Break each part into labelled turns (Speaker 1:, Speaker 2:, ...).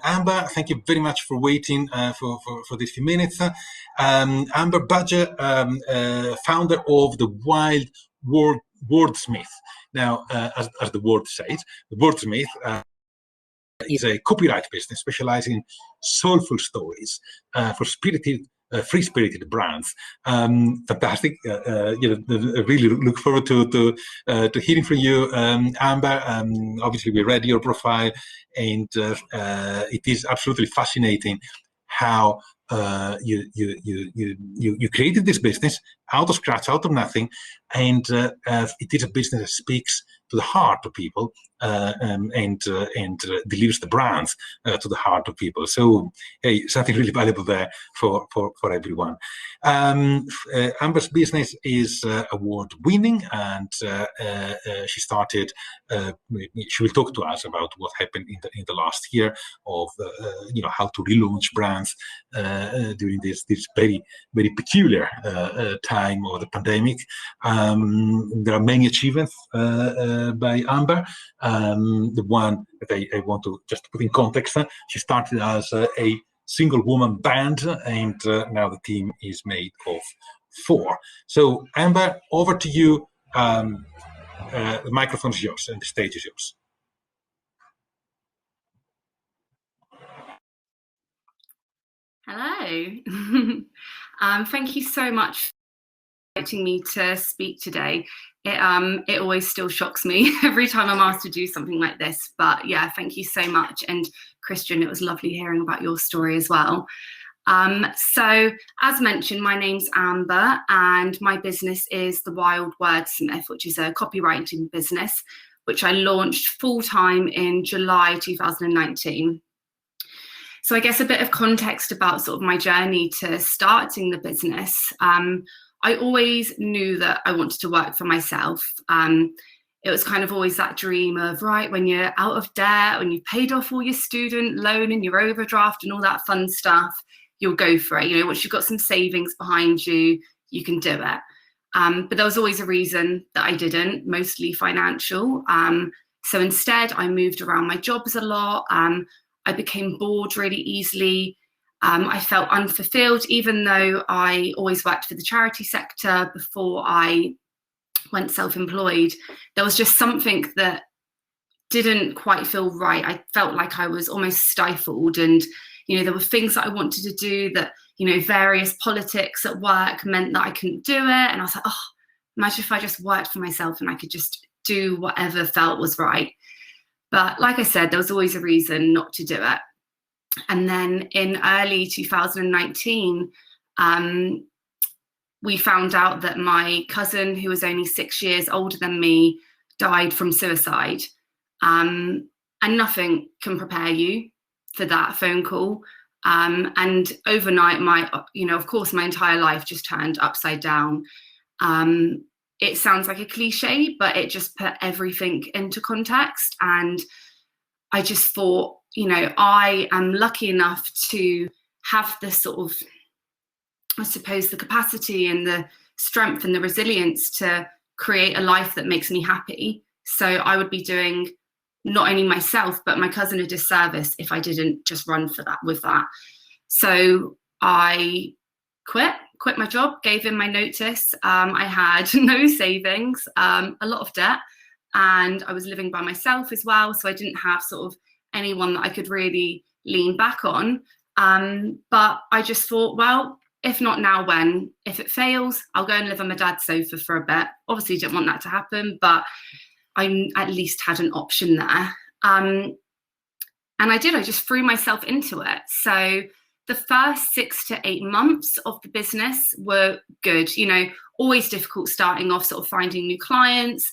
Speaker 1: Amber, thank you very much for waiting for these few minutes. Amber Badger, founder of the Wild Wordsmith. Now, as the word says, the Wordsmith is a copyright business specializing in soulful stories for free-spirited brands. Fantastic. Really look forward to hearing from you, Amber. Obviously, we read your profile, and it is absolutely fascinating how you created this business out of scratch, out of nothing, and it is a business that speaks to the heart of people and delivers the brands to the heart of people. So, hey, something really valuable there for everyone. Amber's business is award-winning, and she started. She will talk to us about what happened in the last year of how to relaunch brands during this very very peculiar time of the pandemic. There are many achievements by Amber. The one that I want to just put in context, she started as a single woman band, and now the team is made of 4. So Amber, over to you. The microphone is yours and the stage is yours.
Speaker 2: Hello. Thank you so much for inviting me to speak today. It always still shocks me every time I'm asked to do something like this. But yeah, thank you so much. And Christian, it was lovely hearing about your story as well. So as mentioned, my name's Amber and my business is the Wild Wordsmith, which is a copywriting business, which I launched full-time in July 2019. So I guess a bit of context about sort of my journey to starting the business. I always knew that I wanted to work for myself. It was kind of always that dream of, right, when you're out of debt, when you've paid off all your student loan and your overdraft and all that fun stuff, you'll go for it. Once you've got some savings behind you, you can do it. But there was always a reason that I didn't, mostly financial. So instead, I moved around my jobs a lot. I became bored really easily. I felt unfulfilled, even though I always worked for the charity sector before I went self-employed. There was just something that didn't quite feel right. I felt like I was almost stifled, and there were things that I wanted to do that various politics at work meant that I couldn't do it. And I was like, oh, imagine if I just worked for myself and I could just do whatever felt was right. But like I said, there was always a reason not to do it. And then in early 2019, we found out that my cousin, who was only 6 years older than me, died from suicide. And nothing can prepare you for that phone call. And overnight, of course, my entire life just turned upside down. It sounds like a cliche, but it just put everything into context. And I just thought, I am lucky enough to have this sort of, I suppose, the capacity and the strength and the resilience to create a life that makes me happy. So I would be doing not only myself, but my cousin a disservice if I didn't just run for that with that. So I quit my job, gave in my notice. I had no savings, a lot of debt, and I was living by myself as well. So I didn't have sort of anyone that I could really lean back on. But I just thought, well, if not now, when? If it fails, I'll go and live on my dad's sofa for a bit. Obviously didn't want that to happen, but I at least had an option there. And I just threw myself into it. So the first 6 to 8 months of the business were good, always difficult starting off, sort of finding new clients,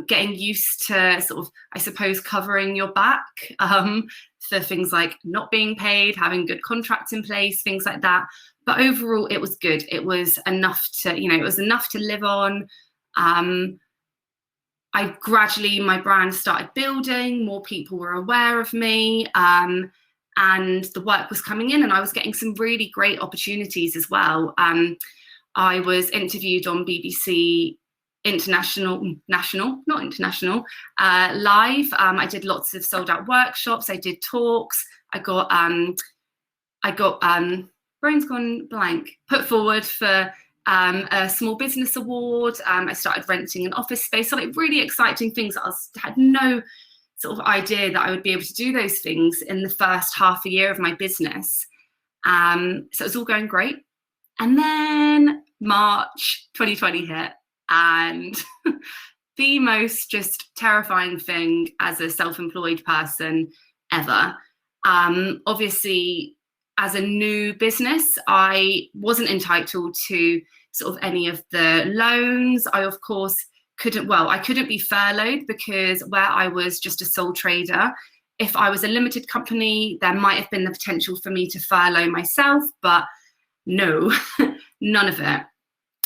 Speaker 2: getting used to sort of, I suppose, covering your back for things like not being paid, having good contracts in place, things like that. But overall, it was good. It was enough to, it was enough to live on. My brand started building, more people were aware of me, and the work was coming in, and I was getting some really great opportunities as well. I was interviewed on BBC not international, live. I did lots of sold out workshops. I did talks. I got brain's gone blank, put forward for a small business award. I started renting an office space. So like really exciting things. I had no sort of idea that I would be able to do those things in the first half a year of my business. So it was all going great. And then March 2020 hit, and the most just terrifying thing as a self-employed person ever. Obviously, as a new business, I wasn't entitled to sort of any of the loans. I, of course, couldn't be furloughed because where I was just a sole trader, if I was a limited company, there might have been the potential for me to furlough myself, but no, none of it.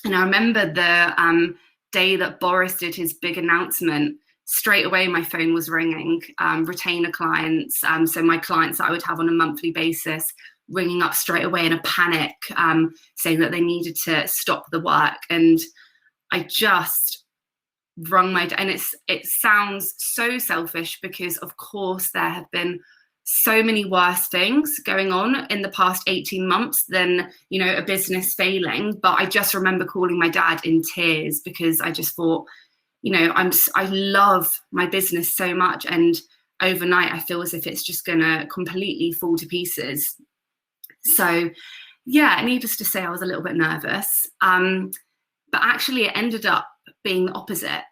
Speaker 2: And I remember the day that Boris did his big announcement, straight away my phone was ringing, retainer clients, so my clients that I would have on a monthly basis, ringing up straight away in a panic, saying that they needed to stop the work. And I just wrung and it sounds so selfish because of course there have been so many worse things going on in the past 18 months than, a business failing. But I just remember calling my dad in tears because I just thought, I love my business so much, and overnight I feel as if it's just gonna completely fall to pieces. So yeah, needless to say, I was a little bit nervous, but actually it ended up being the opposite.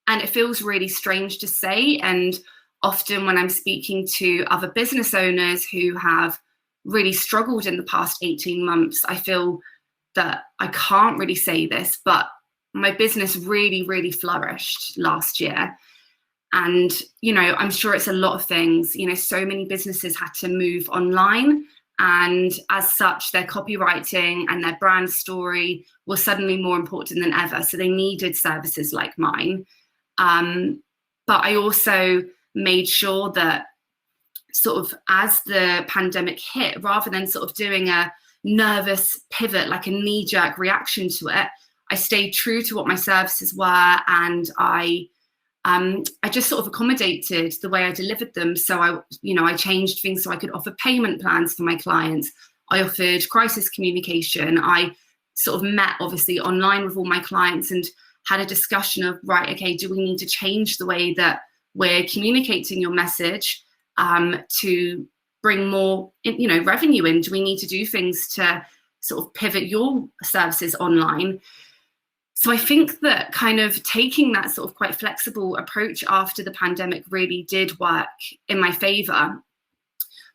Speaker 2: And it feels really strange to say, and often when I'm speaking to other business owners who have really struggled in the past 18 months, I feel that I can't really say this, but my business really, really flourished last year. And, I'm sure it's a lot of things. So many businesses had to move online. And as such, their copywriting and their brand story was suddenly more important than ever. So they needed services like mine. But I also made sure that sort of as the pandemic hit, rather than sort of doing a nervous pivot, like a knee-jerk reaction to it, I stayed true to what my services were, and I just sort of accommodated the way I delivered them. So I changed things so I could offer payment plans for my clients. I offered crisis communication. I sort of met obviously online with all my clients and had a discussion of, right, okay, do we need to change the way that we're communicating your message to bring more, revenue in? Do we need to do things to sort of pivot your services online? So I think that kind of taking that sort of quite flexible approach after the pandemic really did work in my favor.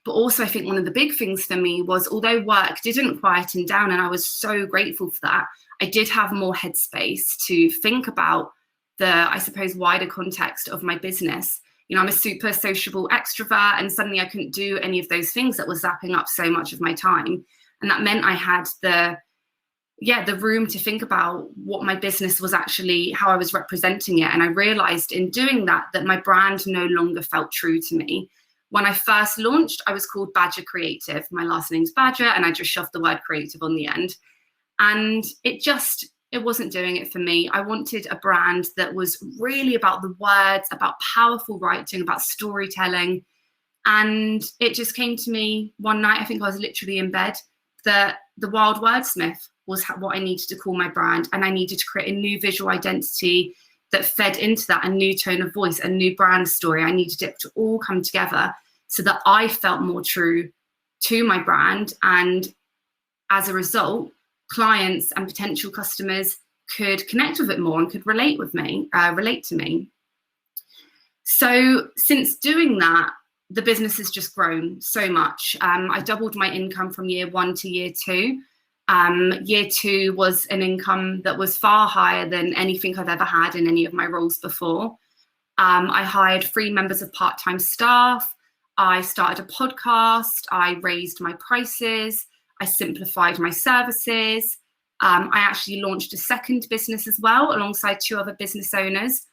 Speaker 2: But also I think one of the big things for me was, although work didn't quieten down, and I was so grateful for that, I did have more headspace to think about the, I suppose, wider context of my business. I'm a super sociable extrovert, and suddenly I couldn't do any of those things that were zapping up so much of my time. And that meant I had the room to think about what my business was actually, how I was representing it. And I realized in doing that my brand no longer felt true to me. When I first launched, I was called Badger Creative. My last name's Badger, and I just shoved the word creative on the end. And it wasn't doing it for me. I wanted a brand that was really about the words, about powerful writing, about storytelling. And it just came to me one night, I think I was literally in bed, that the Wild Wordsmith was what I needed to call my brand. And I needed to create a new visual identity that fed into that, a new tone of voice, a new brand story. I needed it to all come together so that I felt more true to my brand. And as a result, clients and potential customers could connect with it more and could relate to me. So since doing that, the business has just grown so much. I doubled my income from year 1 to year 2. Year 2 was an income that was far higher than anything I've ever had in any of my roles before. I hired 3 members of part-time staff. I started a podcast. I raised my prices. I simplified my services. I actually launched a second business as well, alongside 2 other business owners,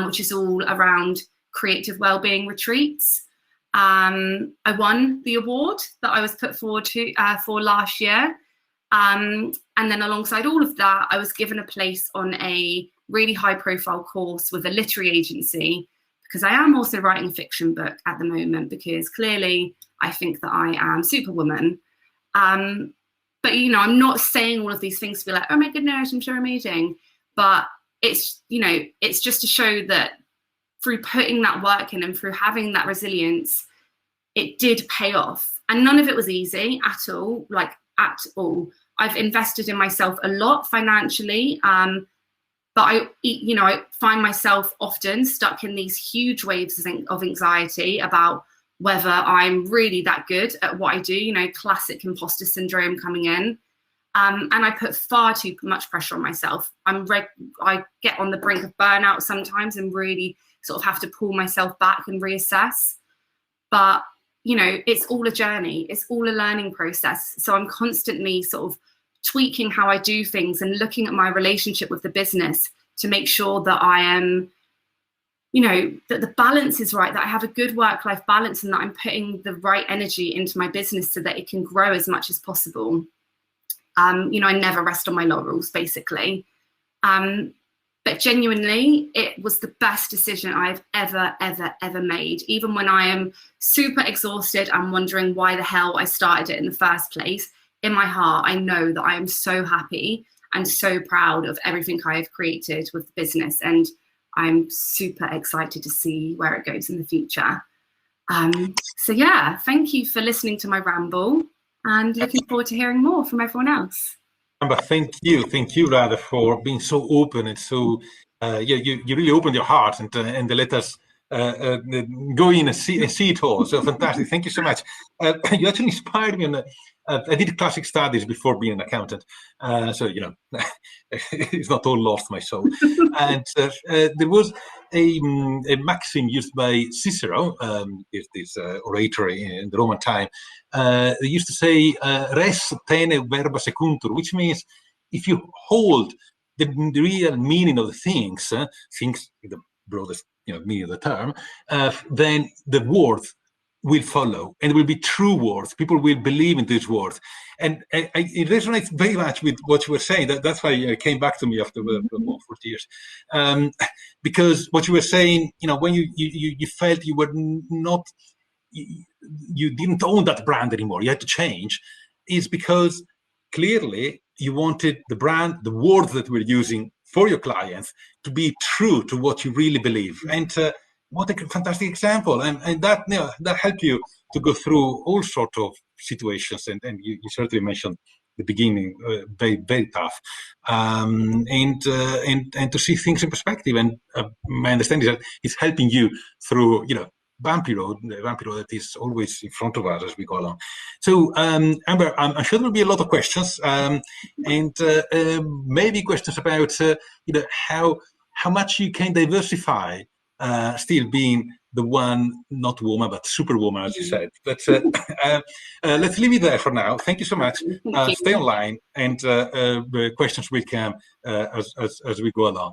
Speaker 2: which is all around creative wellbeing retreats. I won the award that I was put forward to for last year. And then alongside all of that, I was given a place on a really high profile course with a literary agency, because I am also writing a fiction book at the moment, because clearly I think that I am superwoman. But, you know, I'm not saying all of these things to be like, oh my goodness, I'm so amazing. But it's, you know, it's just to show that through putting that work in and through having that resilience, it did pay off. And none of it was easy at all, like at all. I've invested in myself a lot financially. But I find myself often stuck in these huge waves of anxiety about whether I'm really that good at what I do, you know, classic imposter syndrome coming in. And I put far too much pressure on myself. I get on the brink of burnout sometimes and really sort of have to pull myself back and reassess. But, you know, it's all a journey. It's all a learning process. So I'm constantly sort of tweaking how I do things and looking at my relationship with the business to make sure that I am, you know, that the balance is right, that I have a good work-life balance, and that I'm putting the right energy into my business so that it can grow as much as possible. You know, I never rest on my laurels, basically. But genuinely, it was the best decision I've ever made. Even when I am super exhausted and wondering why the hell I started it in the first place, in my heart, I know that I am so happy and so proud of everything I have created with the business. And I'm super excited to see where it goes in the future. So yeah, thank you for listening to my ramble, and looking forward to hearing more from everyone else.
Speaker 1: Amber, thank you, Radha, for being so open and so you really opened your heart and let us go in and see it all. So fantastic! Thank you so much. You actually inspired me. I did classic studies before being an accountant, so you know it's not all lost, my soul. And there was a maxim used by Cicero, this orator in the Roman time. They used to say "res tene verba secuntur," which means if you hold the real meaning of the things, things in the broadest meaning of the term, then the words will follow, and it will be true words. People will believe in these words, and it resonates very much with what you were saying. That's why it came back to me after 40 years, because what you were saying, you know, when you felt you were not, you didn't own that brand anymore, you had to change, is because clearly you wanted the brand, the words that we're using for your clients, to be true to what you really believe. And what a fantastic example, and that that helped you to go through all sorts of situations, and you certainly mentioned the beginning, very tough, and to see things in perspective. And my understanding is that it's helping you through bumpy road that is always in front of us as we go along. So Amber, I'm sure there'll be a lot of questions, and maybe questions about how much you can diversify. Still being the one, not woman, but superwoman, as you said. But let's leave it there for now. Thank you so much. Stay online, and the questions will come as we go along.